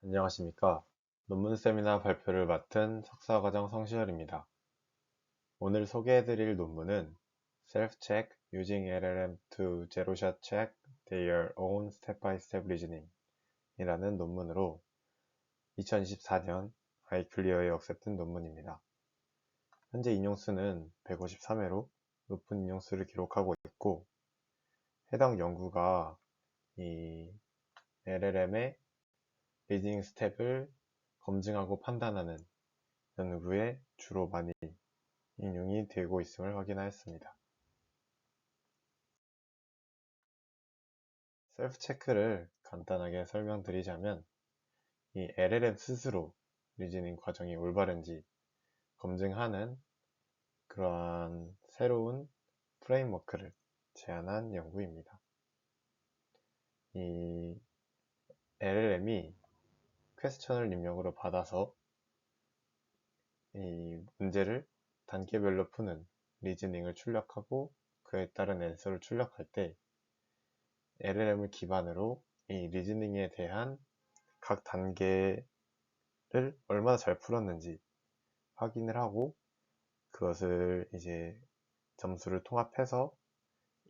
안녕하십니까. 논문 세미나 발표를 맡은 석사과정 성시열입니다. 오늘 소개해드릴 논문은 Self-Check Using LLM to Zero-Shot Check Their Own Step-by-Step Reasoning 이라는 논문으로 2024년 아이클리어에 억셉트된 논문입니다. 현재 인용수는 153회로 높은 인용수를 기록하고 있고, 해당 연구가 이 LLM의 리딩 스텝을 검증하고 판단하는 연구에 주로 많이 인용이 되고 있음을 확인하였습니다. 셀프 체크를 간단하게 설명드리자면, 이 LLM 스스로 리즈닝 과정이 올바른지 검증하는 그러한 새로운 프레임워크를 제안한 연구입니다. 이 LLM이 퀘스천을 입력으로 받아서 이 문제를 단계별로 푸는 리즈닝을 출력하고 그에 따른 앤서를 출력할 때 LLM을 기반으로 이 리즈닝에 대한 각 단계를 얼마나 잘 풀었는지 확인을 하고 그것을 이제 점수를 통합해서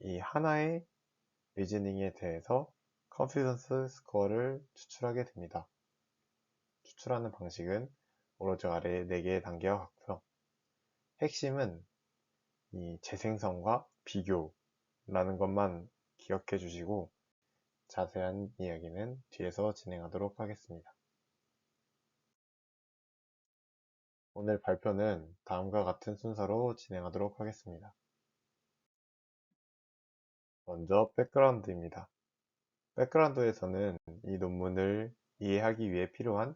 이 하나의 리즈닝에 대해서 컨피던스 스코어를 추출하게 됩니다. 추출하는 방식은 오른쪽 아래 4개의 단계와 같고요. 핵심은 이 재생성과 비교라는 것만 기억해 주시고 자세한 이야기는 뒤에서 진행하도록 하겠습니다. 오늘 발표는 다음과 같은 순서로 진행하도록 하겠습니다. 먼저 백그라운드입니다. 백그라운드에서는 이 논문을 이해하기 위해 필요한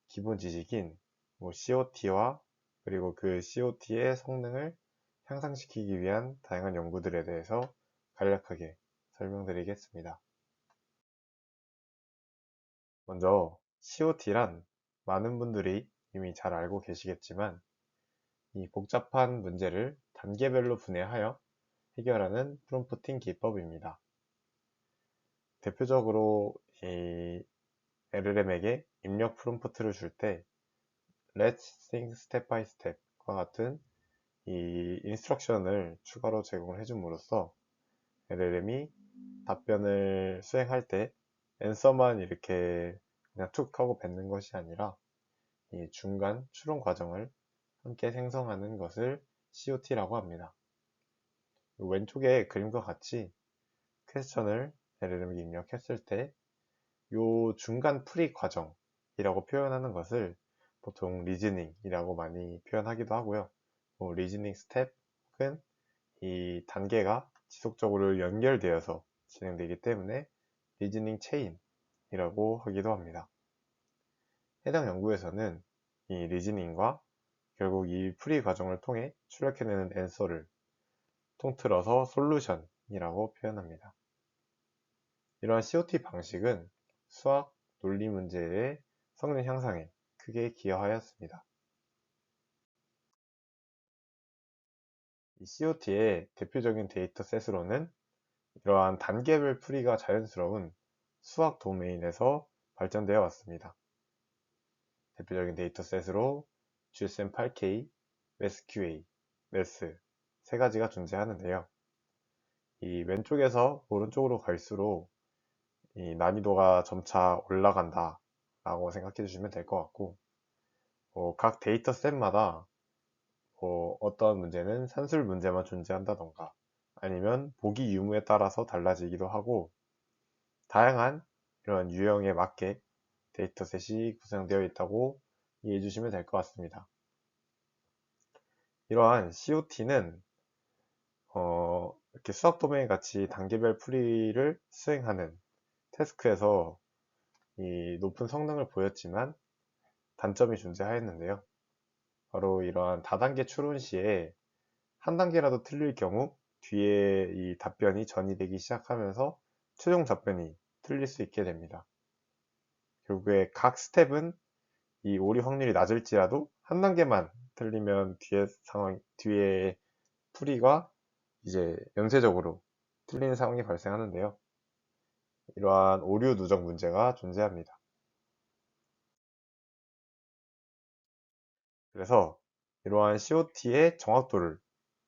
기본 지식인 COT와 그리고 그 COT의 성능을 향상시키기 위한 다양한 연구들에 대해서 간략하게 설명드리겠습니다. 먼저 COT란 많은 분들이 이미 잘 알고 계시겠지만 이 복잡한 문제를 단계별로 분해하여 해결하는 프롬프팅 기법입니다. 대표적으로 이 LLM에게 입력 프롬프트를 줄 때 Let's think step by step과 같은 이 인스트럭션을 추가로 제공을 해줌으로써 LLM이 답변을 수행할 때 앤서만 이렇게 그냥 툭 하고 뱉는 것이 아니라 이 중간 추론 과정을 함께 생성하는 것을 COT라고 합니다. 왼쪽의 그림과 같이 퀘스천을 LLM에 입력했을 때 이 중간 풀이 과정이라고 표현하는 것을 보통 리즈닝이라고 많이 표현하기도 하고요. 리즈닝 스텝은 이 단계가 지속적으로 연결되어서 진행되기 때문에 리즈닝 체인이라고 하기도 합니다. 해당 연구에서는 이 리즈닝과 결국 이 풀이 과정을 통해 출력해내는 앤서를 통틀어서 솔루션이라고 표현합니다. 이러한 COT 방식은 수학 논리 문제의 성능 향상에 크게 기여하였습니다. 이 COT의 대표적인 데이터셋으로는 이러한 단계별 풀이가 자연스러운 수학 도메인에서 발전되어 왔습니다. 대표적인 데이터셋으로 GSM8K, MassQA, MESS 세 가지가 존재하는데요. 이 왼쪽에서 오른쪽으로 갈수록 이 난이도가 점차 올라간다 라고 생각해 주시면 될 것 같고, 각 데이터셋마다 어떤 문제는 산술 문제만 존재한다던가 아니면 보기 유무에 따라서 달라지기도 하고 다양한 이런 유형에 맞게 데이터셋이 구성되어 있다고 이해해 주시면 될 것 같습니다. 이러한 COT는 이렇게 수학 도메인 같이 단계별 풀이를 수행하는 태스크에서 이 높은 성능을 보였지만 단점이 존재하였는데요. 바로 이러한 다단계 추론 시에 한 단계라도 틀릴 경우 뒤에 이 답변이 전이되기 시작하면서 최종 답변이 틀릴 수 있게 됩니다. 결국에 각 스텝은 이 오류 확률이 낮을지라도 한 단계만 틀리면 뒤에 풀이가 이제 연쇄적으로 틀리는 상황이 발생하는데요. 이러한 오류 누적 문제가 존재합니다. 그래서 이러한 COT의 정확도를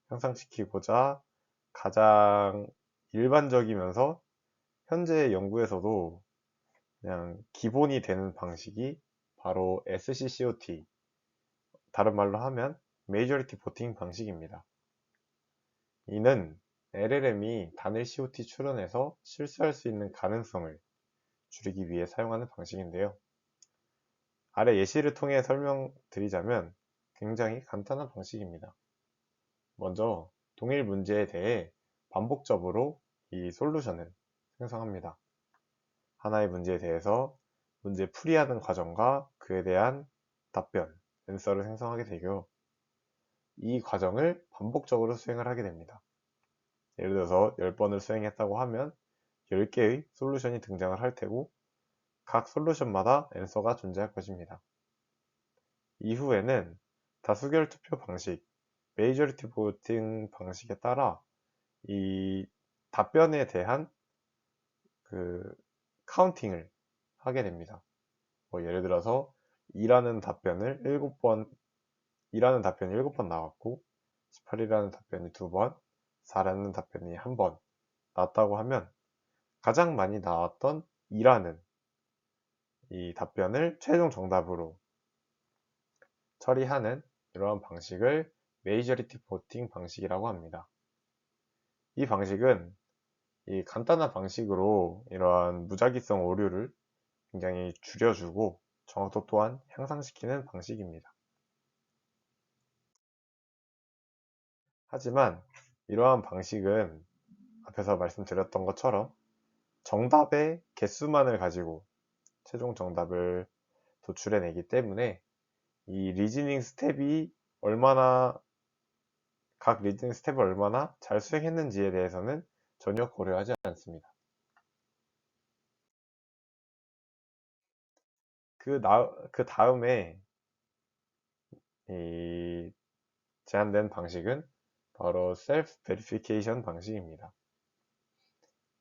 향상시키고자 가장 일반적이면서 현재 연구에서도 그냥 기본이 되는 방식이 바로 SCCOT, 다른 말로 하면 Majority Voting 방식입니다. 이는 LLM이 단일 COT 추론에서 실수할 수 있는 가능성을 줄이기 위해 사용하는 방식인데요. 아래 예시를 통해 설명드리자면 굉장히 간단한 방식입니다. 먼저 동일 문제에 대해 반복적으로 이 솔루션을 생성합니다. 하나의 문제에 대해서 문제 풀이하는 과정과 그에 대한 답변, 앤서를 생성하게 되고 이 과정을 반복적으로 수행을 하게 됩니다. 예를 들어서 10번을 수행했다고 하면 10개의 솔루션이 등장을 할 테고 각 솔루션마다 앤서가 존재할 것입니다. 이후에는 다수결 투표 방식, 메이저리티 보팅 방식에 따라 이 답변에 대한 그 카운팅을 하게 됩니다. 예를 들어서 2라는 답변을 7번, 2라는 답변이 7번 나왔고 18이라는 답변이 2번, 4라는 답변이 1번 나왔다고 하면 가장 많이 나왔던 2라는 이 답변을 최종 정답으로 처리하는 이러한 방식을 메이저리티 보팅 방식이라고 합니다. 이 방식은 이 간단한 방식으로 이러한 무작위성 오류를 굉장히 줄여주고 정확도 또한 향상시키는 방식입니다. 하지만 이러한 방식은 앞에서 말씀드렸던 것처럼 정답의 개수만을 가지고 최종 정답을 도출해내기 때문에 이 리즈닝 스텝이 얼마나 각 리즈닝 스텝을 얼마나 잘 수행했는지에 대해서는 전혀 고려하지 않습니다. 그 다음에 이 제한된 방식은 바로 셀프 베리피케이션 방식입니다.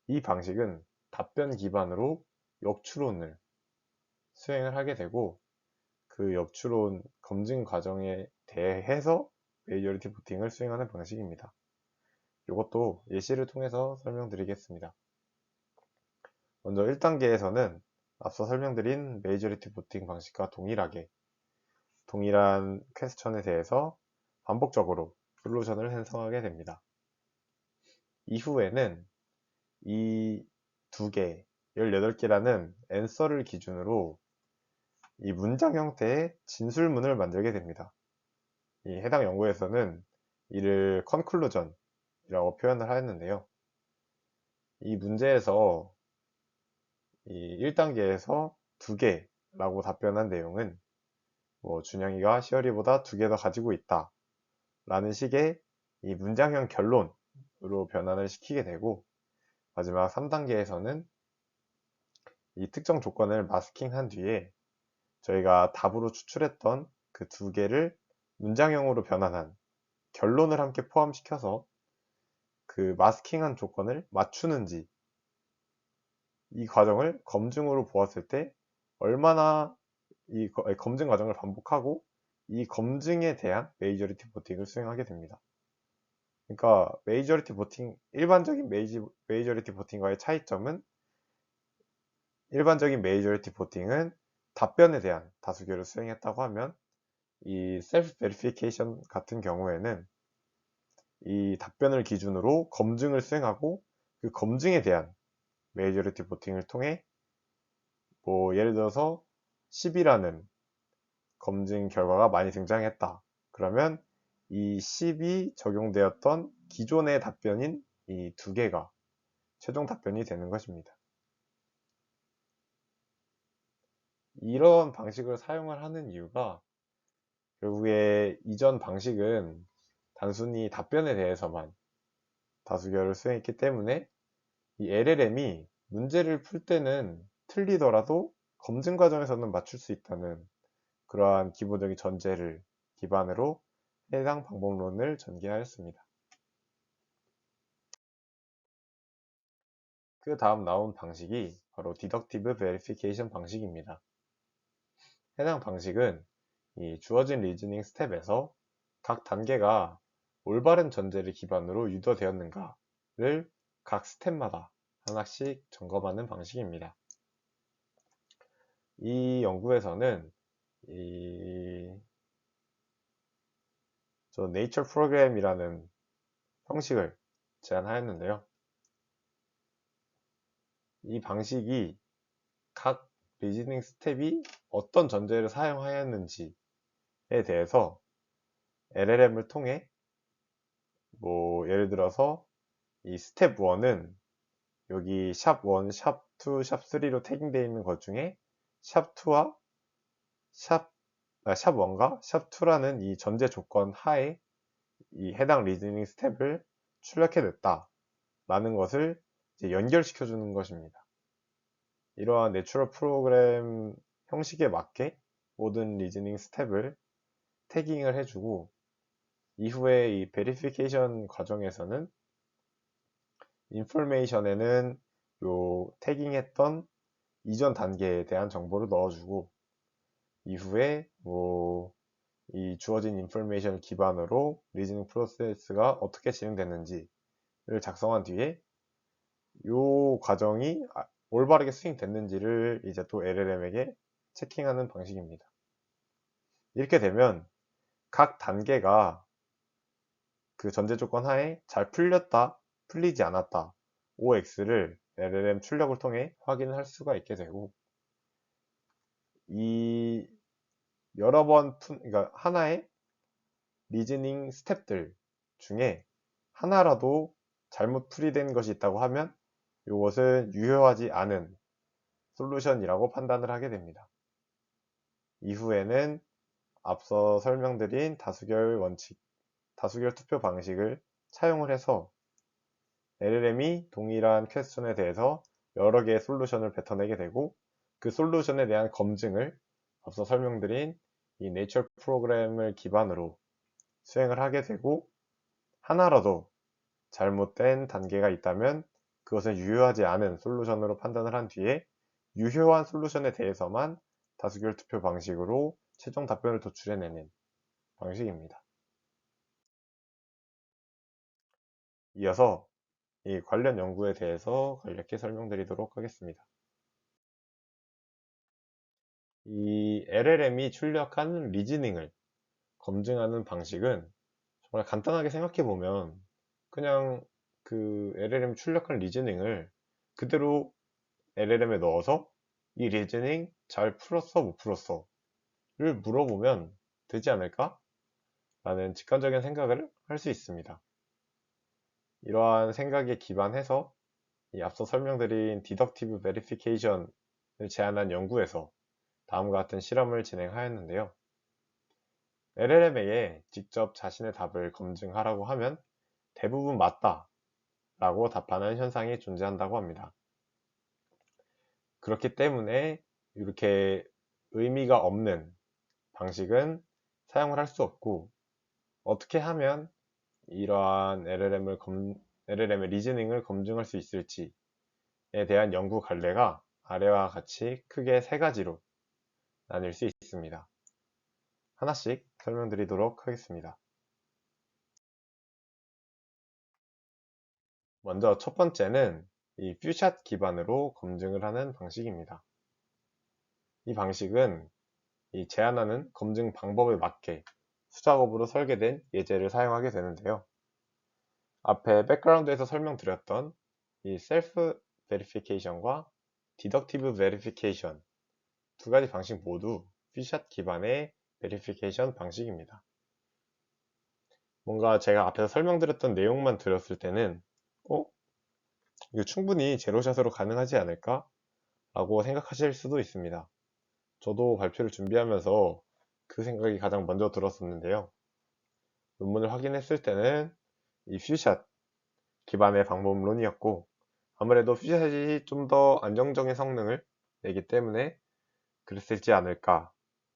이 방식은 답변 기반으로 역추론을 수행을 하게 되고 그 역추론 검증 과정에 대해서 메이저리티 보팅을 수행하는 방식입니다. 이것도 예시를 통해서 설명드리겠습니다. 먼저 1단계에서는 앞서 설명드린 메이저리티 보팅 방식과 동일하게 동일한 퀘스천에 대해서 반복적으로 솔루션을 생성하게 됩니다. 이후에는 이 두 개, 18개라는 앤서를 기준으로 이 문장 형태의 진술문을 만들게 됩니다. 이 해당 연구에서는 이를 컨클루전이라고 표현을 하였는데요. 이 문제에서 이 1단계에서 2개라고 답변한 내용은 준영이가 시어리보다 2개 더 가지고 있다 라는 식의 이 문장형 결론으로 변환을 시키게 되고 마지막 3단계에서는 이 특정 조건을 마스킹한 뒤에 저희가 답으로 추출했던 그 2개를 문장형으로 변환한 결론을 함께 포함시켜서 그 마스킹한 조건을 맞추는지 이 과정을 검증으로 보았을 때 얼마나 이 검증 과정을 반복하고 이 검증에 대한 메이저리티 보팅을 수행하게 됩니다. 그러니까 메이저리티 보팅, 일반적인 메이저리티 보팅과의 차이점은 일반적인 메이저리티 보팅은 답변에 대한 다수결을 수행했다고 하면 이 셀프 베리피케이션 같은 경우에는 이 답변을 기준으로 검증을 수행하고 그 검증에 대한 메이저리티 보팅을 통해 예를 들어서 10이라는 검증 결과가 많이 등장했다. 그러면 이 10이 적용되었던 기존의 답변인 이 2개가 최종 답변이 되는 것입니다. 이런 방식을 사용을 하는 이유가 결국에 이전 방식은 단순히 답변에 대해서만 다수결을 수행했기 때문에 이 LLM이 문제를 풀 때는 틀리더라도 검증 과정에서는 맞출 수 있다는 그러한 기본적인 전제를 기반으로 해당 방법론을 전개하였습니다. 그 다음 나온 방식이 바로 디덕티브 베리피케이션 방식입니다. 해당 방식은 이 주어진 리즈닝 스텝에서 각 단계가 올바른 전제를 기반으로 유도되었는가를 각 스텝마다 하나씩 점검하는 방식입니다. 이 연구에서는 네이처 프로그램이라는 형식을 제안하였는데요. 이 방식이 각 리즈닝 스텝이 어떤 전제를 사용하였는지에 대해서 LLM을 통해 예를 들어서 이 스텝 1은 여기 샵 1, 샵 2, 샵 3로 태깅되어 있는 것 중에 샵 2와 샵 1과 샵 2라는 이 전제 조건 하에 이 해당 리즈닝 스텝을 출력해냈다 라는 것을 이제 연결시켜 주는 것입니다. 이러한 내추럴 프로그램 형식에 맞게 모든 리즈닝 스텝을 태깅을 해주고 이후에 이 베리피케이션 과정에서는 인포메이션에는 요 태깅했던 이전 단계에 대한 정보를 넣어주고 이후에 이 주어진 인포메이션을 기반으로 리즈닝 프로세스가 어떻게 진행됐는지를 작성한 뒤에 이 과정이 올바르게 수행됐는지를 이제 또 LLM에게 체킹하는 방식입니다. 이렇게 되면 각 단계가 그 전제 조건 하에 잘 풀렸다, 풀리지 않았다, OX를 LLM 출력을 통해 확인할 수가 있게 되고 이 여러 번 그러니까 하나의 리즈닝 스텝들 중에 하나라도 잘못 풀이된 것이 있다고 하면 이것은 유효하지 않은 솔루션이라고 판단을 하게 됩니다. 이후에는 앞서 설명드린 다수결 원칙, 다수결 투표 방식을 차용을 해서 LLM이 동일한 퀘스천에 대해서 여러 개의 솔루션을 뱉어내게 되고 그 솔루션에 대한 검증을 앞서 설명드린 이 네이처 프로그램을 기반으로 수행을 하게 되고 하나라도 잘못된 단계가 있다면 그것은 유효하지 않은 솔루션으로 판단을 한 뒤에 유효한 솔루션에 대해서만 다수결 투표 방식으로 최종 답변을 도출해내는 방식입니다. 이어서 이 관련 연구에 대해서 간략히 설명드리도록 하겠습니다. 이 LLM이 출력한 리즈닝을 검증하는 방식은 정말 간단하게 생각해보면 그냥 그 LLM 출력한 리즈닝을 그대로 LLM에 넣어서 이 리즈닝 잘 풀었어 못 풀었어 를 물어보면 되지 않을까? 라는 직관적인 생각을 할 수 있습니다. 이러한 생각에 기반해서 이 앞서 설명드린 디덕티브 베리피케이션을 제안한 연구에서 다음과 같은 실험을 진행하였는데요. LLM에게 직접 자신의 답을 검증하라고 하면 대부분 맞다 라고 답하는 현상이 존재한다고 합니다. 그렇기 때문에 이렇게 의미가 없는 방식은 사용을 할 수 없고 어떻게 하면 이러한 LLM의 리즈닝을 검증할 수 있을지에 대한 연구 갈래가 아래와 같이 크게 세 가지로 나뉠 수 있습니다. 하나씩 설명드리도록 하겠습니다. 먼저 첫 번째는 이 퓨샷 기반으로 검증을 하는 방식입니다. 이 방식은 이 제안하는 검증 방법에 맞게 수작업으로 설계된 예제를 사용하게 되는데요. 앞에 백그라운드에서 설명드렸던 이 셀프 베리피케이션과 디덕티브 베리피케이션 두 가지 방식 모두 퓨샷 기반의 베리피케이션 방식입니다. 뭔가 제가 앞에서 설명드렸던 내용만 들었을 때는 이거 충분히 제로샷으로 가능하지 않을까? 라고 생각하실 수도 있습니다. 저도 발표를 준비하면서 그 생각이 가장 먼저 들었었는데요. 논문을 확인했을 때는 이 퓨샷 기반의 방법론이었고 아무래도 퓨샷이 좀 더 안정적인 성능을 내기 때문에 그랬을지 않을까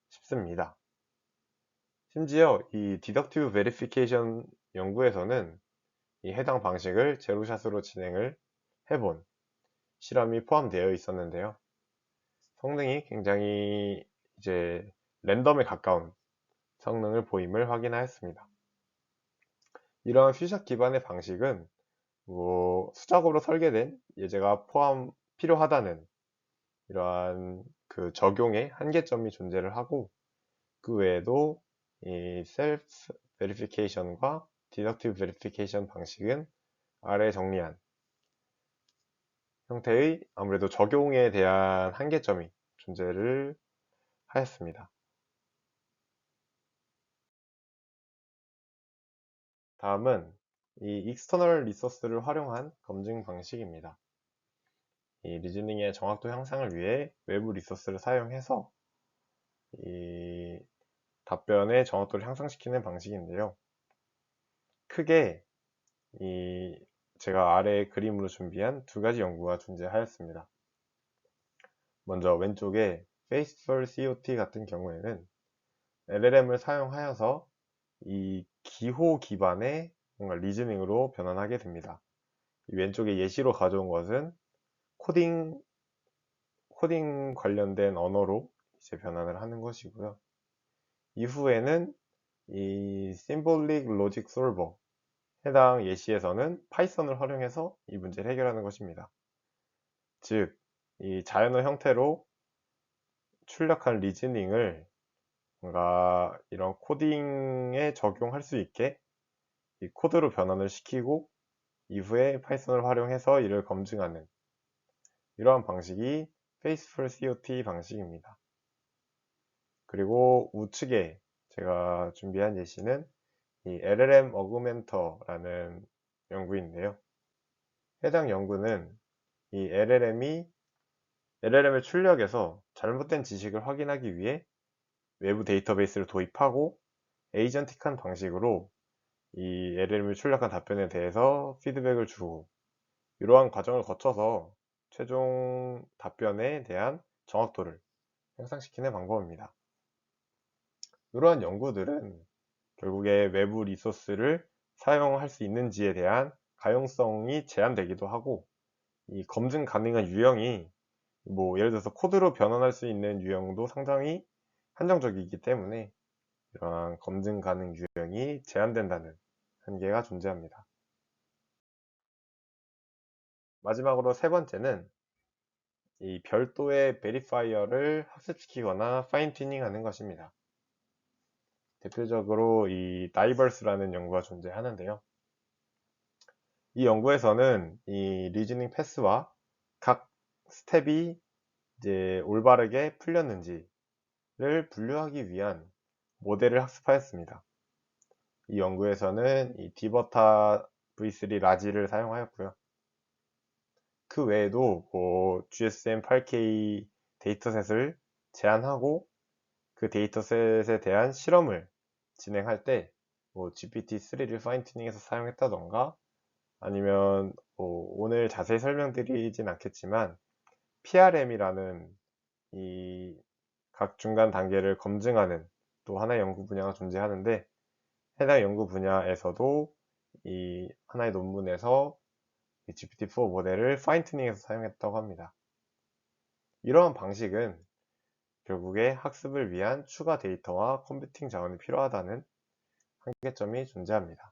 싶습니다. 심지어 이 디덕티브 베리피케이션 연구에서는 이 해당 방식을 제로샷으로 진행을 해본 실험이 포함되어 있었는데요. 성능이 굉장히 이제 랜덤에 가까운 성능을 보임을 확인하였습니다. 이러한 퓨샷 기반의 방식은 수작업으로 설계된 예제가 필요하다는 이러한 그 적용의 한계점이 존재를 하고, 그 외에도 이 셀프 베리피케이션과 디덕티브 베리피케이션 방식은 아래 정리한 형태의 아무래도 적용에 대한 한계점이 존재를 하였습니다. 다음은 이 익스터널 리소스를 활용한 검증 방식입니다. 이 리즈닝의 정확도 향상을 위해 외부 리소스를 사용해서 이 답변의 정확도를 향상시키는 방식인데요. 크게 제가 아래 그림으로 준비한 두 가지 연구가 존재하였습니다. 먼저 왼쪽에 Faithful COT 같은 경우에는 LLM을 사용하여서 이 기호 기반의 뭔가 리즈닝으로 변환하게 됩니다. 이 왼쪽에 예시로 가져온 것은 코딩 관련된 언어로 이제 변환을 하는 것이고요. 이후에는 이 Symbolic Logic Solver 해당 예시에서는 파이썬을 활용해서 이 문제를 해결하는 것입니다. 즉, 이 자연어 형태로 출력한 리즈닝을 뭔가 이런 코딩에 적용할 수 있게 이 코드로 변환을 시키고 이후에 파이썬을 활용해서 이를 검증하는 이러한 방식이 Faithful COT 방식입니다. 그리고 우측에 제가 준비한 예시는 이 LLM 어그멘터라는 연구인데요. 해당 연구는 이 LLM을 출력해서 잘못된 지식을 확인하기 위해 외부 데이터베이스를 도입하고 에이전틱한 방식으로 이 LLM을 출력한 답변에 대해서 피드백을 주고 이러한 과정을 거쳐서 최종 답변에 대한 정확도를 향상시키는 방법입니다. 이러한 연구들은 결국에 외부 리소스를 사용할 수 있는지에 대한 가용성이 제한되기도 하고, 이 검증 가능한 유형이 예를 들어서 코드로 변환할 수 있는 유형도 상당히 한정적이기 때문에 이러한 검증 가능 유형이 제한된다는 한계가 존재합니다. 마지막으로 세 번째는 이 별도의 베리파이어를 학습시키거나 파인 튜닝하는 것입니다. 대표적으로 이 다이버스라는 연구가 존재하는데요. 이 연구에서는 이 리즈닝 패스와 각 스텝이 이제 올바르게 풀렸는지를 분류하기 위한 모델을 학습하였습니다. 이 연구에서는 이 디버타 V3 라지를 사용하였고요. 그 외에도 GSM8K 데이터셋을 제안하고 그 데이터셋에 대한 실험을 진행할 때 GPT-3를 파인튜닝해서 사용했다던가, 아니면 오늘 자세히 설명드리진 않겠지만 PRM이라는 이 각 중간 단계를 검증하는 또 하나의 연구 분야가 존재하는데, 해당 연구 분야에서도 이 하나의 논문에서 GPT-4 모델을 파인튜닝해서 사용했다고 합니다. 이러한 방식은 결국에 학습을 위한 추가 데이터와 컴퓨팅 자원이 필요하다는 한계점이 존재합니다.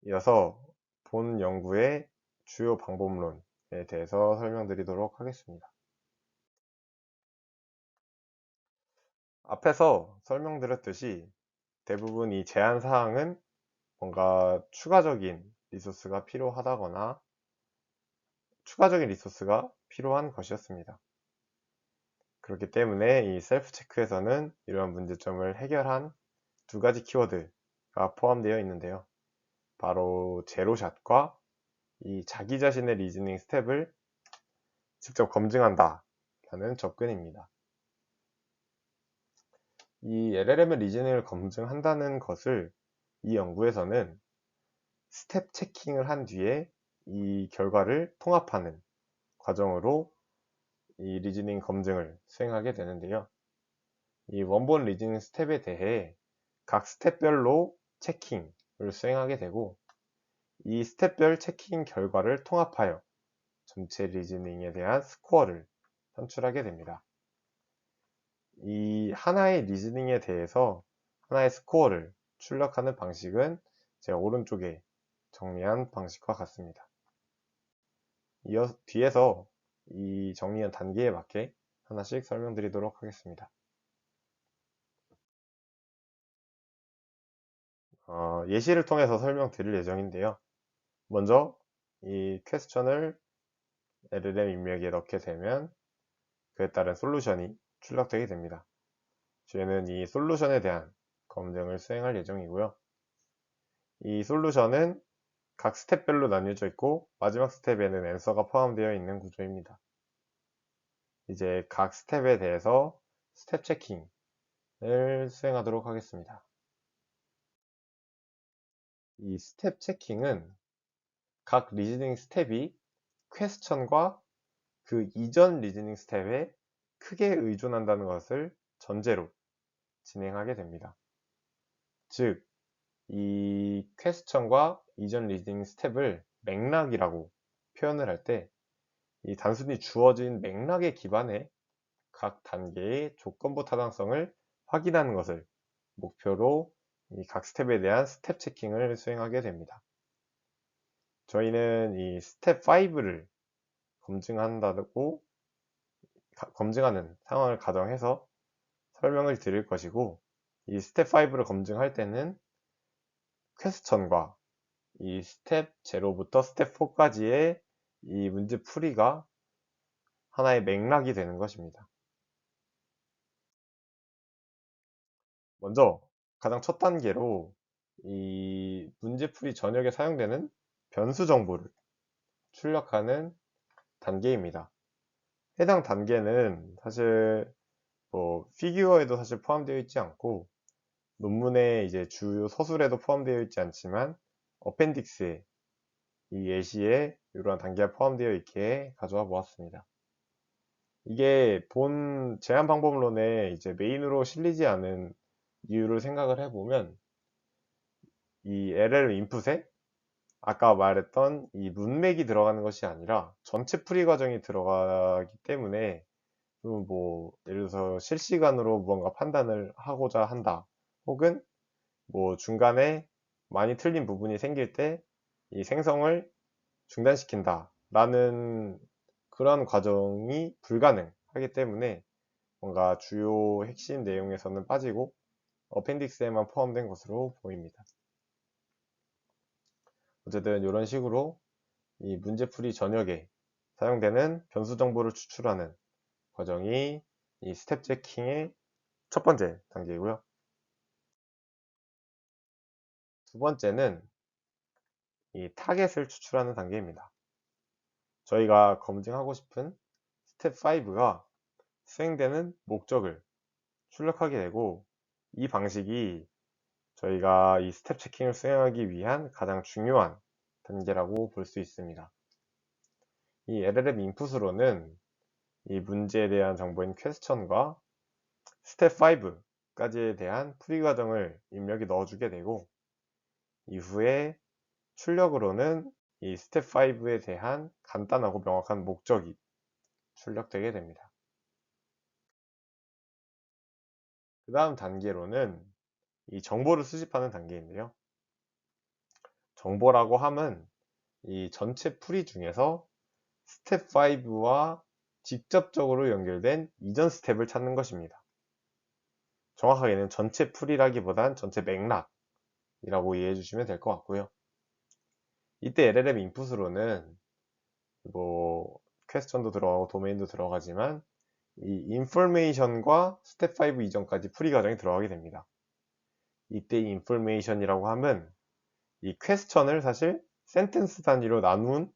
이어서 본 연구의 주요 방법론에 대해서 설명드리도록 하겠습니다. 앞에서 설명드렸듯이 대부분 이 제한 사항은 뭔가 추가적인 리소스가 필요한 것이었습니다. 그렇기 때문에 이 셀프 체크에서는 이러한 문제점을 해결한 두 가지 키워드가 포함되어 있는데요. 바로 제로샷과 이 자기 자신의 리즈닝 스텝을 직접 검증한다 라는 접근입니다. 이 LLM의 리즈닝을 검증한다는 것을 이 연구에서는 스텝 체킹을 한 뒤에 이 결과를 통합하는 과정으로 이 리즈닝 검증을 수행하게 되는데요. 이 원본 리즈닝 스텝에 대해 각 스텝별로 체킹을 수행하게 되고, 이 스텝별 체킹 결과를 통합하여 전체 리즈닝에 대한 스코어를 산출하게 됩니다. 이 하나의 리즈닝에 대해서 하나의 스코어를 출력하는 방식은 제가 오른쪽에 정리한 방식과 같습니다. 뒤에서 이 정리한 단계에 맞게 하나씩 설명드리도록 하겠습니다. 예시를 통해서 설명드릴 예정인데요. 먼저 이 퀘스천을 LLM 입력에 넣게 되면 그에 따른 솔루션이 출력되게 됩니다. 저희는 이 솔루션에 대한 검증을 수행할 예정이고요. 이 솔루션은 각 스텝별로 나뉘어져 있고 마지막 스텝에는 앤서가 포함되어 있는 구조입니다. 이제 각 스텝에 대해서 스텝 체킹을 수행하도록 하겠습니다. 이 스텝 체킹은 각 리즈닝 스텝이 퀘스천과 그 이전 리즈닝 스텝에 크게 의존한다는 것을 전제로 진행하게 됩니다. 즉, 이 퀘스천과 이전 리즈닝 스텝을 맥락이라고 표현을 할 때 이 단순히 주어진 맥락에 기반해 각 단계의 조건부 타당성을 확인하는 것을 목표로 이 각 스텝에 대한 스텝 체킹을 수행하게 됩니다. 저희는 이 스텝 5를 검증하는 상황을 가정해서 설명을 드릴 것이고, 이 스텝 5를 검증할 때는 퀘스천과 이 스텝 0부터 스텝 4까지의 이 문제 풀이가 하나의 맥락이 되는 것입니다. 먼저 가장 첫 단계로 이 문제풀이 전역에 사용되는 변수 정보를 출력하는 단계입니다. 해당 단계는 사실 피규어에도 사실 포함되어 있지 않고 논문의 이제 주요 서술에도 포함되어 있지 않지만 어펜딕스에 이 예시에 이러한 단계가 포함되어 있게 가져와 보았습니다. 이게 본 제한 방법론에 이제 메인으로 실리지 않은 이유를 생각을 해보면 이 LL 인풋에 아까 말했던 이 문맥이 들어가는 것이 아니라 전체 풀이 과정이 들어가기 때문에 예를 들어서 실시간으로 무언가 판단을 하고자 한다. 혹은 중간에 많이 틀린 부분이 생길 때 이 생성을 중단시킨다. 라는 그런 과정이 불가능하기 때문에 뭔가 주요 핵심 내용에서는 빠지고 어펜딕스에만 포함된 것으로 보입니다. 어쨌든 이런 식으로 이 문제풀이 전역에 사용되는 변수 정보를 추출하는 과정이 이 스텝 체킹의 첫 번째 단계이고요. 두 번째는 이 타겟을 추출하는 단계입니다. 저희가 검증하고 싶은 스텝 5가 수행되는 목적을 출력하게 되고, 이 방식이 저희가 이 스텝 체킹을 수행하기 위한 가장 중요한 단계라고 볼 수 있습니다. 이 LLM 인풋으로는 이 문제에 대한 정보인 퀘스천과 스텝 5까지에 대한 풀이 과정을 입력에 넣어주게 되고, 이후에 출력으로는 이 스텝 5에 대한 간단하고 명확한 목적이 출력되게 됩니다. 그 다음 단계로는 이 정보를 수집하는 단계인데요. 정보라고 함은 이 전체 풀이 중에서 스텝 5와 직접적으로 연결된 이전 스텝을 찾는 것입니다. 정확하게는 전체 풀이라기보단 전체 맥락이라고 이해해 주시면 될 것 같고요. 이때 LLM 인풋으로는 퀘스천도 들어가고 도메인도 들어가지만 이 인포메이션과 스텝 5 이전까지 풀이 과정이 들어가게 됩니다. 이때 인포메이션이라고 하면 이 퀘스천을 사실 센텐스 단위로 나눈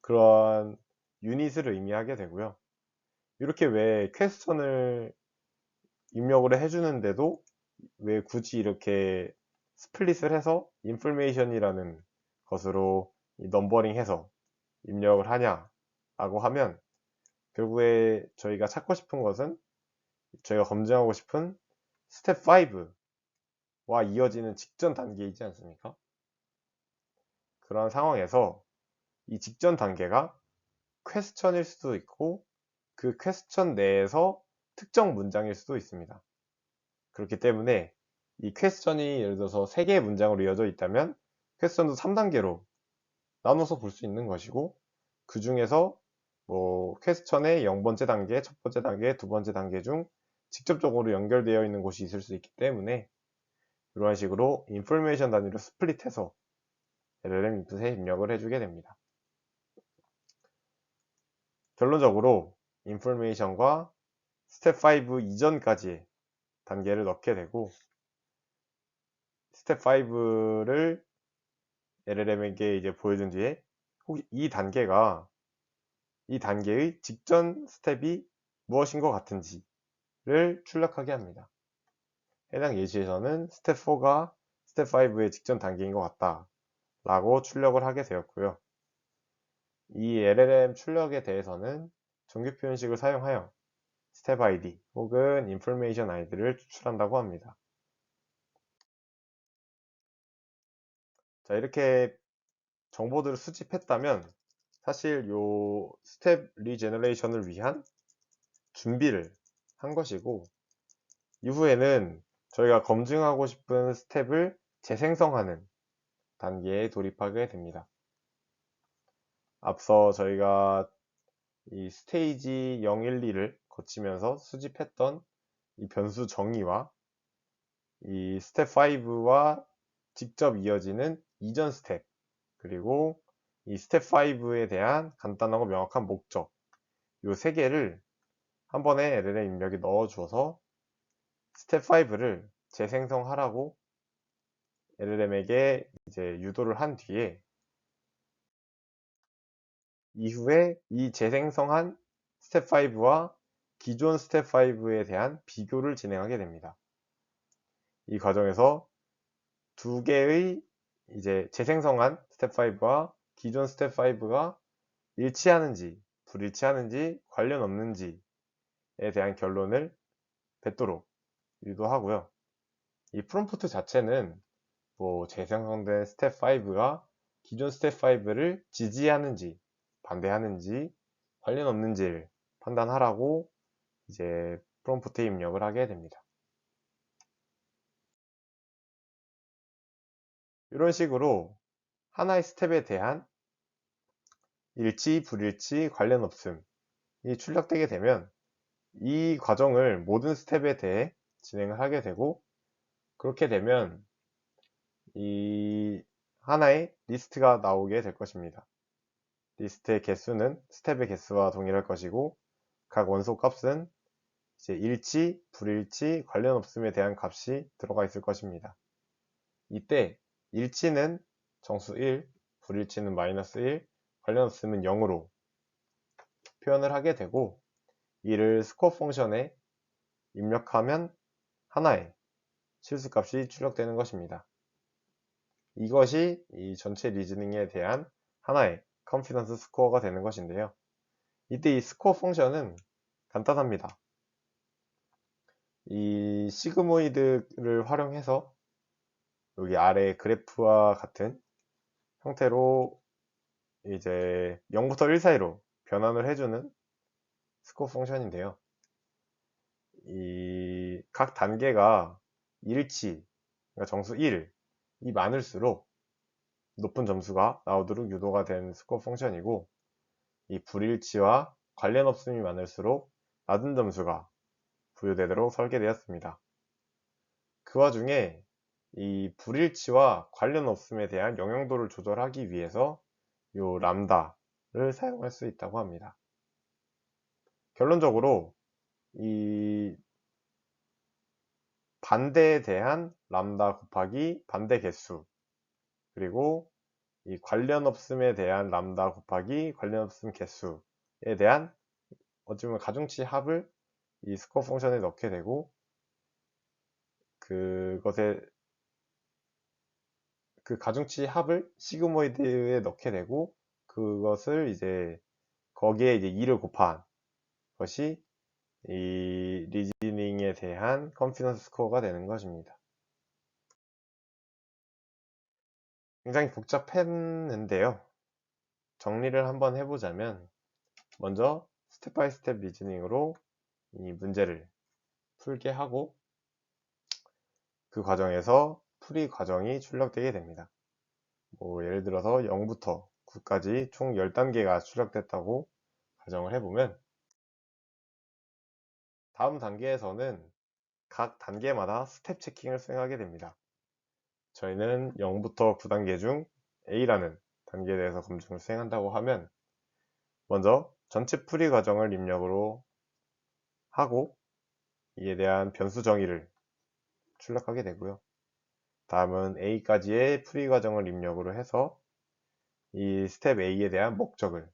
그러한 유닛을 의미하게 되고요. 이렇게 왜 퀘스천을 입력을 해주는데도 왜 굳이 이렇게 스플릿을 해서 인포메이션이라는 것으로 넘버링해서 입력을 하냐라고 하면 결국에 저희가 찾고 싶은 것은 저희가 검증하고 싶은 스텝 5와 이어지는 직전 단계이지 않습니까? 그런 상황에서 이 직전 단계가 퀘스천일 수도 있고 그 퀘스천 내에서 특정 문장일 수도 있습니다. 그렇기 때문에 이 퀘스천이 예를 들어서 3개의 문장으로 이어져 있다면 퀘스천도 3단계로 나눠서 볼 수 있는 것이고, 그 중에서 뭐 퀘스천의 0번째 단계, 첫 번째 단계, 두 번째 단계 중 직접적으로 연결되어 있는 곳이 있을 수 있기 때문에 이러한 식으로 인포메이션 단위로 스플릿해서 LLM 인풋에 입력을 해주게 됩니다. 결론적으로 인포메이션과 스텝 5 이전까지의 단계를 넣게 되고, 스텝 5를 LLM에게 이제 보여준 뒤에 혹시 이 단계의 직전 스텝이 무엇인 것 같은지를 출력하게 합니다. 해당 예시에서는 스텝 4가 스텝 5의 직전 단계인 것 같다 라고 출력을 하게 되었고요. 이 LLM 출력에 대해서는 정규 표현식을 사용하여 스텝 ID 혹은 인포메이션 ID를 추출한다고 합니다. 자, 이렇게 정보들을 수집했다면 사실 요 스텝 리제너레이션을 위한 준비를 한 것이고, 이후에는 저희가 검증하고 싶은 스텝을 재생성하는 단계에 돌입하게 됩니다. 앞서 저희가 이 스테이지 0, 1, 2를 거치면서 수집했던 이 변수 정의와 이 스텝 5와 직접 이어지는 이전 스텝, 그리고 이 스텝 5에 대한 간단하고 명확한 목적, 이 세 개를 한 번에 LLM 입력에 넣어 주어서 스텝 5를 재생성하라고 LLM에게 이제 유도를 한 뒤에, 이후에 이 재생성한 스텝 5와 기존 스텝 5에 대한 비교를 진행하게 됩니다. 이 과정에서 두 개의 이제 재생성한 스텝 5와 기존 스텝 5가 일치하는지 불일치하는지 관련 없는지에 대한 결론을 뱉도록 유도하고요. 이 프롬프트 자체는 뭐 재생성된 스텝 5가 기존 스텝 5를 지지하는지 반대하는지 관련 없는지를 판단하라고 이제 프롬프트에 입력을 하게 됩니다. 이런 식으로 하나의 스텝에 대한 일치, 불일치, 관련 없음이 출력되게 되면 이 과정을 모든 스텝에 대해 진행을 하게 되고, 그렇게 되면 이 하나의 리스트가 나오게 될 것입니다. 리스트의 개수는 스텝의 개수와 동일할 것이고, 각 원소 값은 이제 일치, 불일치, 관련 없음에 대한 값이 들어가 있을 것입니다. 이때 일치는 정수 1, 불일치는 마이너스 1, 관련 없음은 0으로 표현을 하게 되고, 이를 스코어 펑션에 입력하면 하나의 실수값이 출력되는 것입니다. 이것이 이 전체 리즈닝에 대한 하나의 컨피던스 스코어가 되는 것인데요. 이때 이 스코어 펑션은 간단합니다. 이 시그모이드를 활용해서 여기 아래 그래프와 같은 형태로 이제 0부터 1 사이로 변환을 해주는 스코어 펑션인데요. 이 각 단계가 일치, 그러니까 정수 1이 많을수록 높은 점수가 나오도록 유도가 된 스코어 펑션이고, 이 불일치와 관련 없음이 많을수록 낮은 점수가 부여되도록 설계되었습니다. 그 와중에 이 불일치와 관련 없음에 대한 영향도를 조절하기 위해서 이 람다를 사용할 수 있다고 합니다. 결론적으로 이 반대에 대한 람다 곱하기 반대 개수, 그리고 이 관련 없음에 대한 람다 곱하기 관련 없음 개수에 대한 어찌 보면 가중치 합을 이 스코어 펑션에 넣게 되고, 그것에 그 가중치 합을 시그모이드에 넣게 되고, 그것을 이제 거기에 이제 2를 곱한 것이 이 리즈닝에 대한 컨피던스 스코어가 되는 것입니다. 굉장히 복잡했는데요. 정리를 한번 해보자면, 먼저 스텝 바이 스텝 리즈닝으로 이 문제를 풀게 하고 그 과정에서 풀이 과정이 출력되게 됩니다. 뭐 예를 들어서 0부터 9까지 총 10단계가 출력됐다고 가정을 해보면 다음 단계에서는 각 단계마다 스텝 체킹을 수행하게 됩니다. 저희는 0부터 9단계 중 A라는 단계에 대해서 검증을 수행한다고 하면 먼저 전체 풀이 과정을 입력으로 하고 이에 대한 변수 정의를 출력하게 되고요. 다음은 A까지의 풀이 과정을 입력으로 해서 이 스텝 A에 대한 목적을,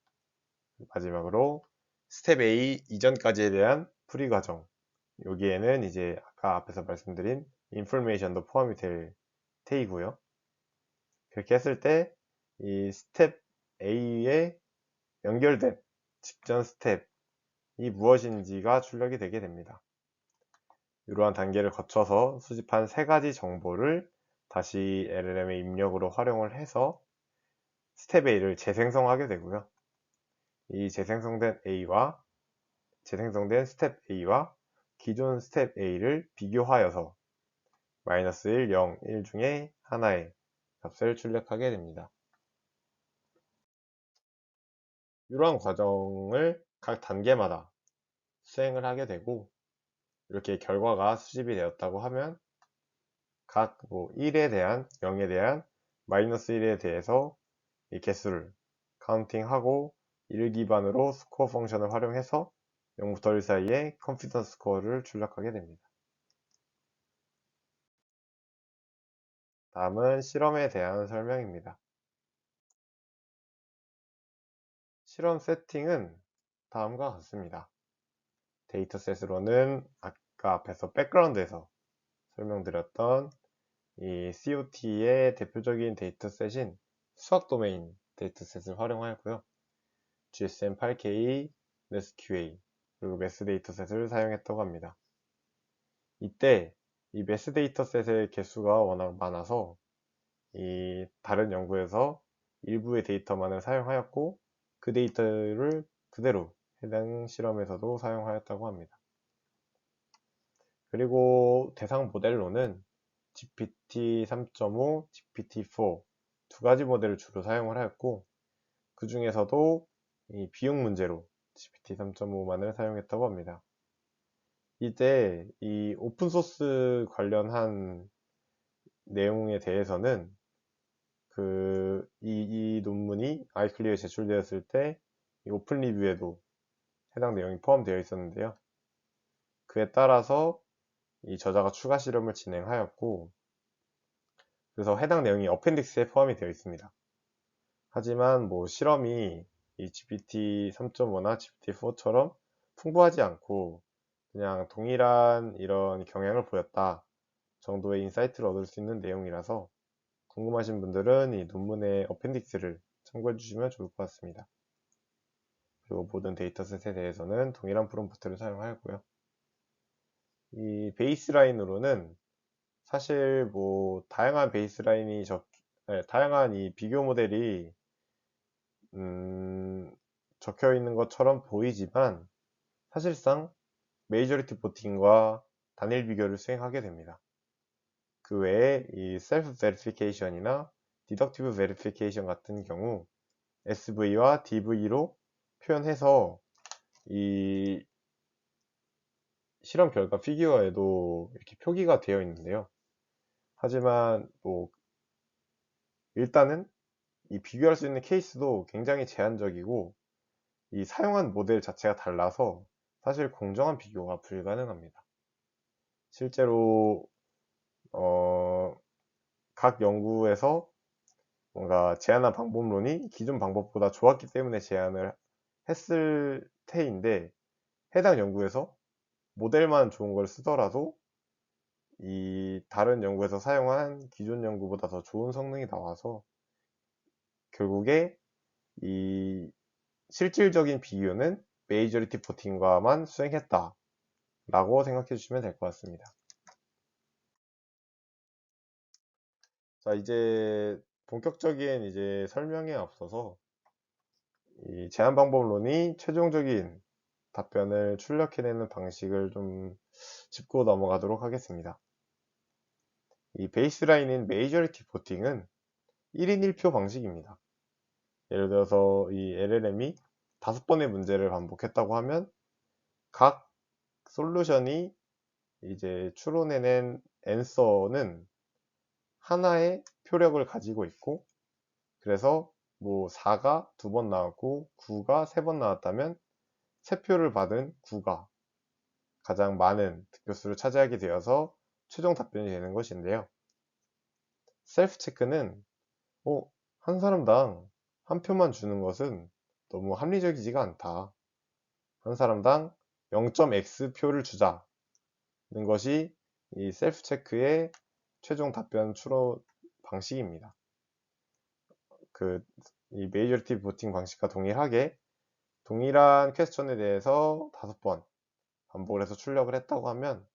마지막으로 스텝 A 이전까지에 대한 풀이 과정, 여기에는 이제 아까 앞에서 말씀드린 인포메이션도 포함이 될 테이고요. 그렇게 했을 때 이 스텝 A에 연결된 직전 스텝이 무엇인지가 출력이 되게 됩니다. 이러한 단계를 거쳐서 수집한 세 가지 정보를 다시 LLM의 입력으로 활용을 해서 스텝 A를 재생성하게 되고요. 이 재생성된 스텝 A와 기존 스텝 A를 비교하여서 마이너스 1, 0, 1 중에 하나의 값을 출력하게 됩니다. 이러한 과정을 각 단계마다 수행을 하게 되고 이렇게 결과가 수집이 되었다고 하면 각 1에 대한, 0에 대한, 마이너스 1에 대해서 이 개수를 카운팅하고 1 기반으로 스코어 펑션을 활용해서 0부터 1 사이에 컨피던스 스코어를 출력하게 됩니다. 다음은 실험에 대한 설명입니다. 실험 세팅은 다음과 같습니다. 데이터셋으로는 아까 앞에서 백그라운드에서 설명드렸던 이 COT의 대표적인 데이터셋인 수학 도메인 데이터셋을 활용하였고요. GSM8K, MassQA, 그리고 매스 데이터셋을 사용했다고 합니다. 이때 이 매스 데이터셋의 개수가 워낙 많아서 이 다른 연구에서 일부의 데이터만을 사용하였고 그 데이터를 그대로 해당 실험에서도 사용하였다고 합니다. 그리고 대상 모델로는 GPT 3.5, GPT-4 두 가지 모델을 주로 사용을 하였고 그 중에서도 이 비용 문제로 GPT 3.5만을 사용했다고 합니다. 이제 이 오픈소스 관련한 내용에 대해서는 이 논문이 아이클리어에 제출되었을 때 이 오픈 리뷰에도 해당 내용이 포함되어 있었는데요. 그에 따라서 이 저자가 추가 실험을 진행하였고 그래서 해당 내용이 어펜딕스에 포함이 되어 있습니다. 하지만 실험이 이 GPT 3.5나 GPT 4처럼 풍부하지 않고 그냥 동일한 이런 경향을 보였다 정도의 인사이트를 얻을 수 있는 내용이라서 궁금하신 분들은 이 논문의 어펜딕스를 참고해 주시면 좋을 것 같습니다. 그리고 모든 데이터셋에 대해서는 동일한 프롬프트를 사용하였고요. 이 베이스라인으로는 사실 다양한 다양한 이 비교 모델이 적혀 있는 것처럼 보이지만 사실상 메이저리티 보팅과 단일 비교를 수행하게 됩니다. 그 외에 이 셀프 베리피케이션이나 디덕티브 베리피케이션 같은 경우 SV와 DV로 표현해서 이 실험 결과 피규어에도 이렇게 표기가 되어 있는데요. 하지만 일단은 이 비교할 수 있는 케이스도 굉장히 제한적이고 이 사용한 모델 자체가 달라서 사실 공정한 비교가 불가능합니다. 실제로 각 연구에서 뭔가 제안한 방법론이 기존 방법보다 좋았기 때문에 제안을 했을 테인데 해당 연구에서 모델만 좋은 걸 쓰더라도 이 다른 연구에서 사용한 기존 연구보다 더 좋은 성능이 나와서 결국에 이 실질적인 비교는 메이저리티 포팅과만 수행했다 라고 생각해 주시면 될 것 같습니다. 자, 이제 본격적인 설명에 앞서서 이 제한 방법론이 최종적인 답변을 출력해내는 방식을 좀 짚고 넘어가도록 하겠습니다. 이 베이스라인인 메이저리티 보팅은 1인 1표 방식입니다. 예를 들어서 이 LLM이 5번의 문제를 반복했다고 하면 각 솔루션이 이제 추론해낸 앤서는 하나의 표력을 가지고 있고, 그래서 뭐 4가 2번 나왔고 9가 3번 나왔다면 3표를 받은 9가 가장 많은 득표수를 차지하게 되어서 최종 답변이 되는 것인데요. 셀프 체크는 한 사람당 한 표만 주는 것은 너무 합리적이지가 않다. 한 사람당 0.x 표를 주자는 것이 이 셀프 체크의 최종 답변 추론 방식입니다. 이 메이저리티 보팅 방식과 동일하게 동일한 퀘스천에 대해서 5번 반복을 해서 출력을 했다고 하면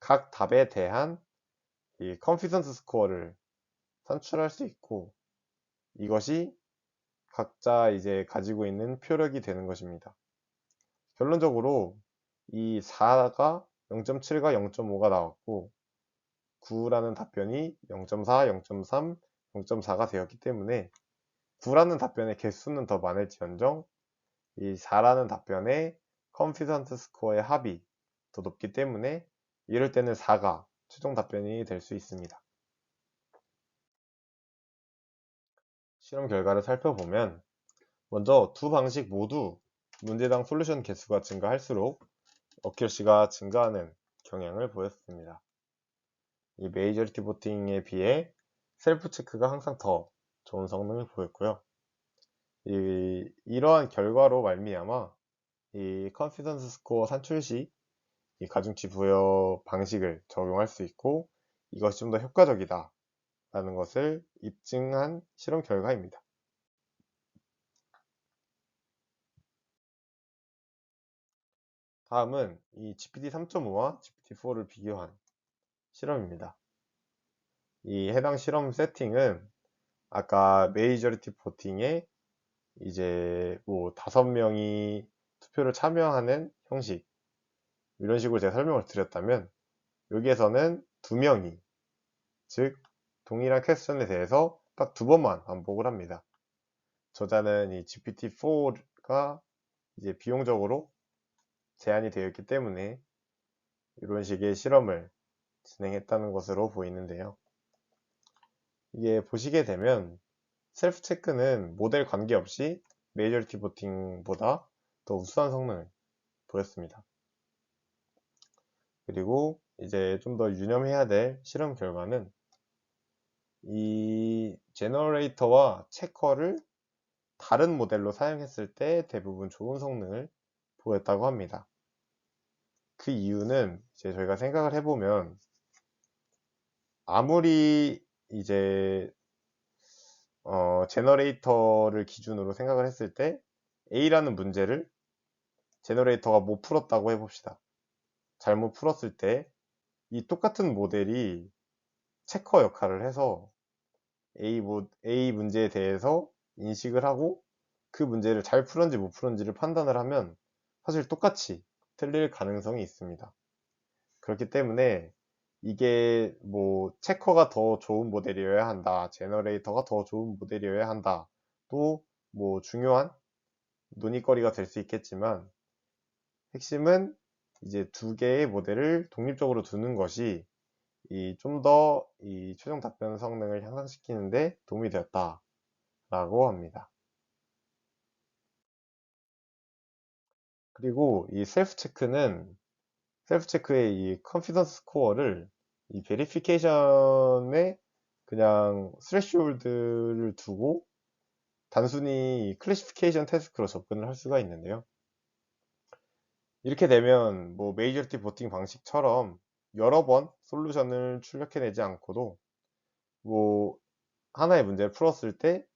각 답에 대한 이 컨피던스 스코어를 산출할 수 있고, 이것이 각자 이제 가지고 있는 표력이 되는 것입니다. 결론적으로 이 4가 0.7과 0.5가 나왔고 9라는 답변이 0.4, 0.3, 0.4가 되었기 때문에 9라는 답변의 개수는 더 많을지언정 이 4라는 답변의 컨피던스 스코어의 합이 더 높기 때문에 이럴 때는 4가 최종 답변이 될 수 있습니다. 실험 결과를 살펴보면 먼저 두 방식 모두 문제당 솔루션 개수가 증가할수록 어큐러시가 증가하는 경향을 보였습니다. 이 메이저리티 보팅에 비해 셀프 체크가 항상 더 좋은 성능을 보였고요. 이러한 결과로 말미암아 이 컨피던스 스코어 산출 시 이 가중치 부여 방식을 적용할 수 있고 이것이 좀 더 효과적이다 라는 것을 입증한 실험 결과입니다. 다음은 이 GPT 3.5와 GPT 4를 비교한 실험입니다. 이 해당 실험 세팅은 아까 메이저리티 보팅에 이제 뭐 5명이 투표를 참여하는 형식, 이런 식으로 제가 설명을 드렸다면 여기에서는 2명이, 즉 동일한 퀘스천에 대해서 딱 2번만 반복을 합니다. 저자는 이 GPT-4가 이제 비용적으로 제한이 되어 있기 때문에 이런 식의 실험을 진행했다는 것으로 보이는데요. 이게 보시게 되면 셀프 체크는 모델 관계없이 메이저리티 보팅보다 더 우수한 성능을 보였습니다. 그리고 이제 좀 더 유념해야 될 실험 결과는 이 제너레이터와 체커를 다른 모델로 사용했을 때 대부분 좋은 성능을 보였다고 합니다. 그 이유는 이제 저희가 생각을 해보면 아무리 이제 제너레이터를 기준으로 생각을 했을 때 A라는 문제를 제너레이터가 못 풀었다고 해봅시다. 잘못 풀었을 때 이 똑같은 모델이 체커 역할을 해서 A 문제에 대해서 인식을 하고 그 문제를 잘 풀었는지 못 풀었는지를 판단을 하면 사실 똑같이 틀릴 가능성이 있습니다. 그렇기 때문에 이게 뭐 체커가 더 좋은 모델이어야 한다, 제너레이터가 더 좋은 모델이어야 한다, 또 뭐 중요한 논의거리가 될 수 있겠지만 핵심은 이제 두 개의 모델을 독립적으로 두는 것이 좀 더 이 최종 답변 성능을 향상시키는데 도움이 되었다라고 합니다. 그리고 이 셀프 체크의 이 컨피던스 스코어를 이 베리피케이션에 그냥 스레시홀드를 두고 단순히 클래시피케이션 태스크로 접근을 할 수가 있는데요. 이렇게 되면 뭐 메이저리티 보팅 방식처럼 여러 번 솔루션을 출력해내지 않고도 뭐 하나의 문제를 풀었을 때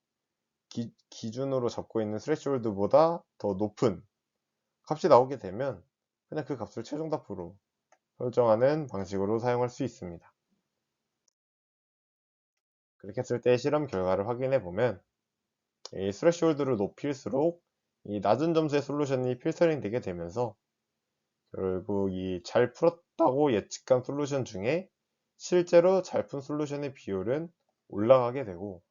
기준으로 잡고 있는 스레시홀드보다 더 높은 값이 나오게 되면 그냥 그 값을 최종 답으로 설정하는 방식으로 사용할 수 있습니다. 그렇게 했을 때 실험 결과를 확인해 보면 이 스레시홀드를 높일수록 이 낮은 점수의 솔루션이 필터링 되게 되면서 결국 이 잘 풀었다고 예측한 솔루션 중에 실제로 잘 푼 솔루션의 비율은 올라가게 되고,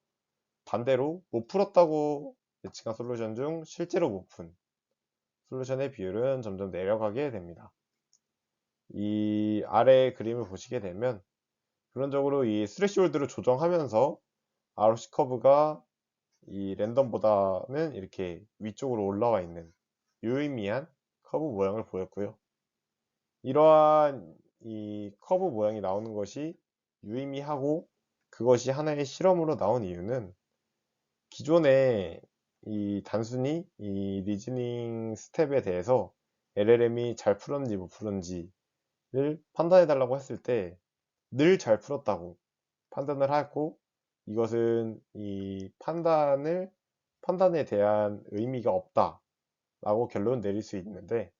반대로 못 풀었다고 예측한 솔루션 중 실제로 못 푼 솔루션의 비율은 점점 내려가게 됩니다. 이 아래 그림을 보시게 되면 그런적으로 이 스레시홀드를 조정하면서 ROC 커브가 이 랜덤보다는 이렇게 위쪽으로 올라와 있는 유의미한 커브 모양을 보였고요. 이러한 이 커브 모양이 나오는 것이 유의미하고 그것이 하나의 실험으로 나온 이유는 기존에 이 단순히 이 리즈닝 스텝에 대해서 LLM이 잘 풀었는지 못 풀었는지를 판단해 달라고 했을 때 늘 잘 풀었다고 판단을 하고, 이것은 이 판단에 대한 의미가 없다 라고 결론 내릴 수 있는데,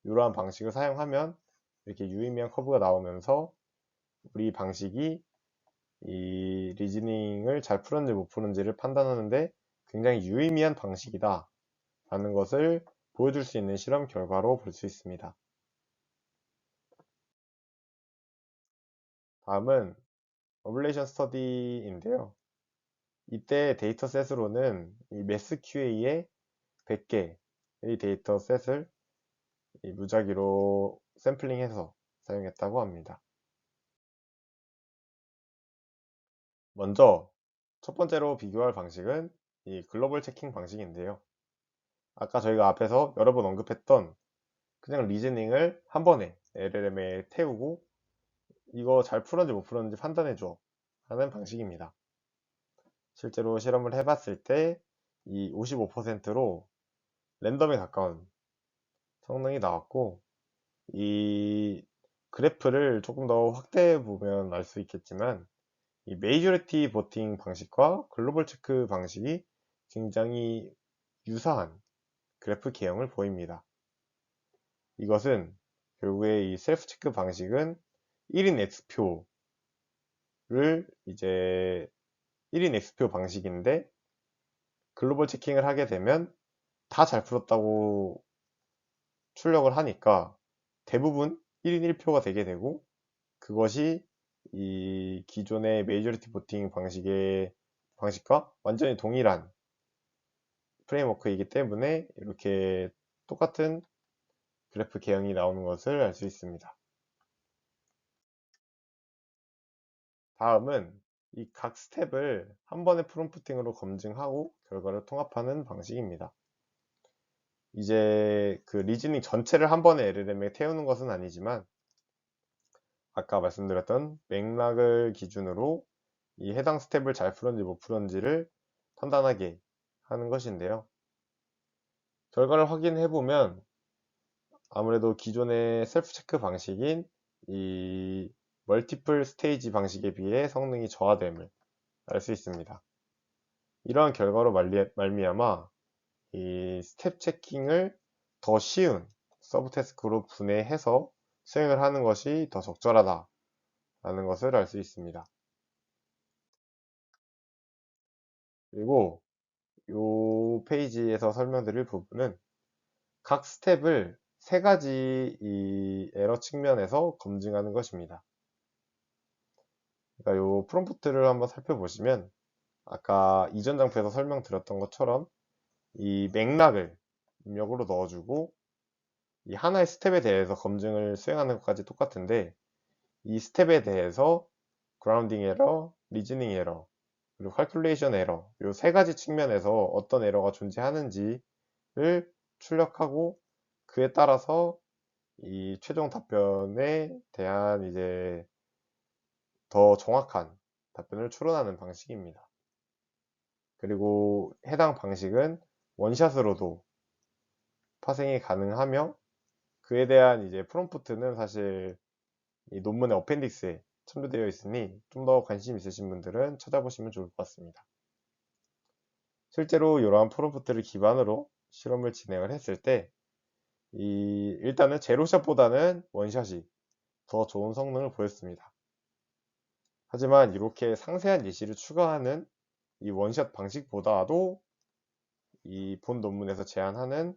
이러한 방식을 사용하면 이렇게 유의미한 커브가 나오면서 우리 방식이 이 리즈닝을 잘 풀었는지 못 풀었는지를 판단하는데 굉장히 유의미한 방식이다 라는 것을 보여줄 수 있는 실험 결과로 볼 수 있습니다. 다음은 어블레이션 스터디인데요. 이때 데이터셋으로는 이 매스QA의 100개의 데이터셋을 무작위로 샘플링해서 사용했다고 합니다. 먼저 첫 번째로 비교할 방식은 이 글로벌 체킹 방식인데요. 아까 저희가 앞에서 여러 번 언급했던 그냥 리즈닝을 한 번에 LLM에 태우고 이거 잘 풀었는지 못 풀었는지 판단해줘 하는 방식입니다. 실제로 실험을 해봤을 때 이 55%로 랜덤에 가까운 성능이 나왔고, 이 그래프를 조금 더 확대해 보면 알 수 있겠지만 이 메이저리티 보팅 방식과 글로벌 체크 방식이 굉장히 유사한 그래프 개형을 보입니다. 이것은 결국에 이 셀프 체크 방식은 1인 X표를 이제 1인 X표 방식인데, 글로벌 체킹을 하게 되면 다 잘 풀었다고 출력을 하니까 대부분 1인 1표가 되게 되고, 그것이 이 기존의 메이저리티 보팅 방식과 완전히 동일한 프레임워크이기 때문에 이렇게 똑같은 그래프 개형이 나오는 것을 알 수 있습니다. 다음은 이 각 스텝을 한 번의 프롬프팅으로 검증하고 결과를 통합하는 방식입니다. 이제 그 리즈닝 전체를 한 번에 LLM에 태우는 것은 아니지만 아까 말씀드렸던 맥락을 기준으로 이 해당 스텝을 잘 풀었는지 못 풀었는지를 판단하게 하는 것인데요. 결과를 확인해 보면 아무래도 기존의 셀프 체크 방식인 이 멀티플 스테이지 방식에 비해 성능이 저하됨을 알 수 있습니다. 이러한 결과로 말미암아 이 스텝 체킹을 더 쉬운 서브 태스크로 분해해서 수행을 하는 것이 더 적절하다 라는 것을 알 수 있습니다. 그리고 이 페이지에서 설명드릴 부분은 각 스텝을 세 가지 이 에러 측면에서 검증하는 것입니다. 그러니까 이 프롬프트를 한번 살펴보시면 아까 이전 장표에서 설명드렸던 것처럼 이 맥락을 입력으로 넣어주고 이 하나의 스텝에 대해서 검증을 수행하는 것까지 똑같은데, 이 스텝에 대해서 그라운딩 에러, 리즈닝 에러, 그리고 칼큘레이션 에러, 이 세 가지 측면에서 어떤 에러가 존재하는지를 출력하고 그에 따라서 이 최종 답변에 대한 이제 더 정확한 답변을 추론하는 방식입니다. 그리고 해당 방식은 원샷으로도 파생이 가능하며 그에 대한 이제 프롬프트는 사실 이 논문의 어펜딕스에 첨부되어 있으니 좀 더 관심 있으신 분들은 찾아보시면 좋을 것 같습니다. 실제로 이러한 프롬프트를 기반으로 실험을 진행을 했을 때 일단은 제로샷보다는 원샷이 더 좋은 성능을 보였습니다. 하지만 이렇게 상세한 예시를 추가하는 이 원샷 방식보다도 이 본 논문에서 제안하는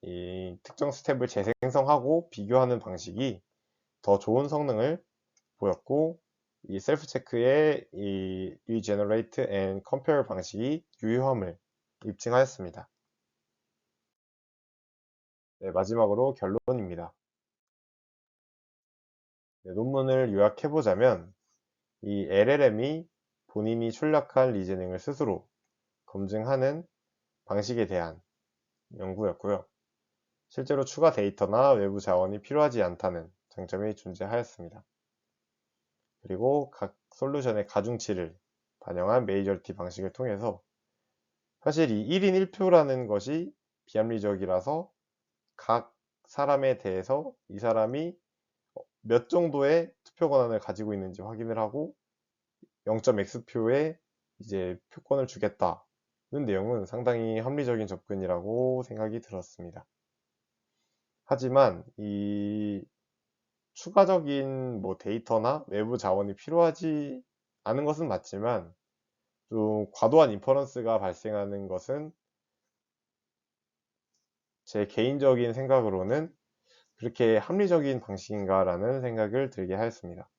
이 특정 스텝을 재생성하고 비교하는 방식이 더 좋은 성능을 보였고, 이 셀프 체크의 이 regenerate and compare 방식이 유효함을 입증하였습니다. 네, 마지막으로 결론입니다. 네, 논문을 요약해보자면 이 LLM이 본인이 출력한 리즈닝을 스스로 검증하는 방식에 대한 연구였고요. 실제로 추가 데이터나 외부 자원이 필요하지 않다는 장점이 존재하였습니다. 그리고 각 솔루션의 가중치를 반영한 메이저리티 방식을 통해서 사실 이 1인 1표라는 것이 비합리적이라서 각 사람에 대해서 이 사람이 몇 정도의 투표 권한을 가지고 있는지 확인을 하고 0.x표에 이제 표권을 주겠다는 내용은 상당히 합리적인 접근이라고 생각이 들었습니다. 하지만 이 추가적인 뭐 데이터나 외부 자원이 필요하지 않은 것은 맞지만 좀 과도한 인퍼런스가 발생하는 것은 제 개인적인 생각으로는 그렇게 합리적인 방식인가 라는 생각을 들게 하였습니다.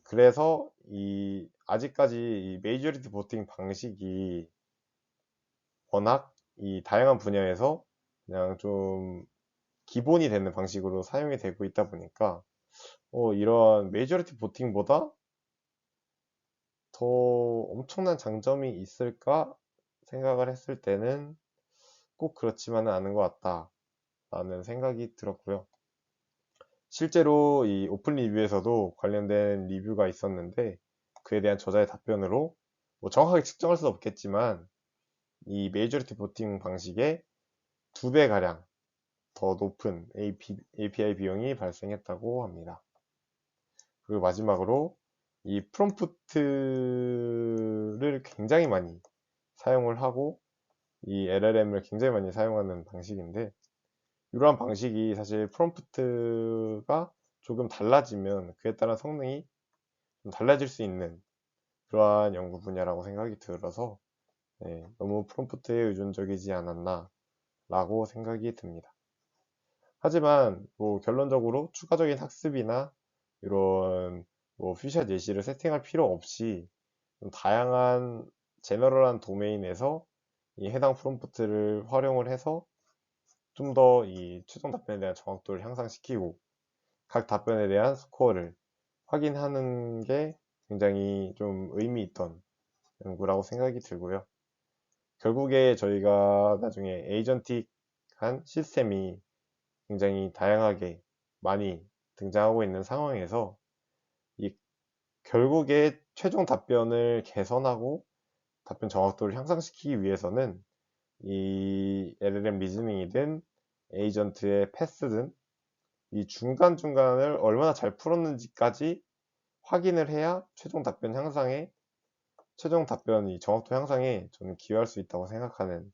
그래서 아직까지 이 메이저리티 보팅 방식이 워낙 이 다양한 분야에서 그냥 좀 기본이 되는 방식으로 사용이 되고 있다 보니까 이런 메이저리티 보팅보다 더 엄청난 장점이 있을까 생각을 했을 때는 꼭 그렇지만은 않은 것 같다 라는 생각이 들었고요. 실제로 이 오픈 리뷰에서도 관련된 리뷰가 있었는데 그에 대한 저자의 답변으로 뭐 정확하게 측정할 수는 없겠지만 이 메이저리티 보팅 방식의 2배가량 더 높은 API 비용이 발생했다고 합니다. 그리고 마지막으로 이 프롬프트를 굉장히 많이 사용을 하고 이 LLM을 굉장히 많이 사용하는 방식인데 이러한 방식이 사실 프롬프트가 조금 달라지면 그에 따라 성능이 좀 달라질 수 있는 그러한 연구 분야라고 생각이 들어서 너무 프롬프트에 의존적이지 않았나 라고 생각이 듭니다. 하지만 뭐 결론적으로 추가적인 학습이나 이런 뭐 퓨처 예시를 세팅할 필요 없이 좀 다양한 제너럴한 도메인에서 이 해당 프롬프트를 활용을 해서 좀 더 이 최종 답변에 대한 정확도를 향상시키고 각 답변에 대한 스코어를 확인하는 게 굉장히 좀 의미 있던 연구라고 생각이 들고요. 결국에 저희가 나중에 에이전틱한 시스템이 굉장히 다양하게 많이 등장하고 있는 상황에서 이 결국에 최종 답변을 개선하고 답변 정확도를 향상시키기 위해서는 이 LLM 리즈닝이든 에이전트의 패스든 이 중간중간을 얼마나 잘 풀었는지까지 확인을 해야 최종 답변 향상에 최종 답변이 정확도 향상에 저는 기여할 수 있다고 생각하는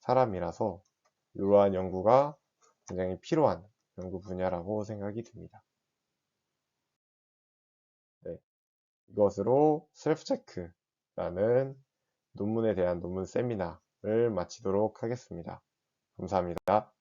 사람이라서 이러한 연구가 굉장히 필요한 연구 분야라고 생각이 듭니다. 네, 이것으로 셀프 체크라는 논문에 대한 논문 세미나를 마치도록 하겠습니다. 감사합니다.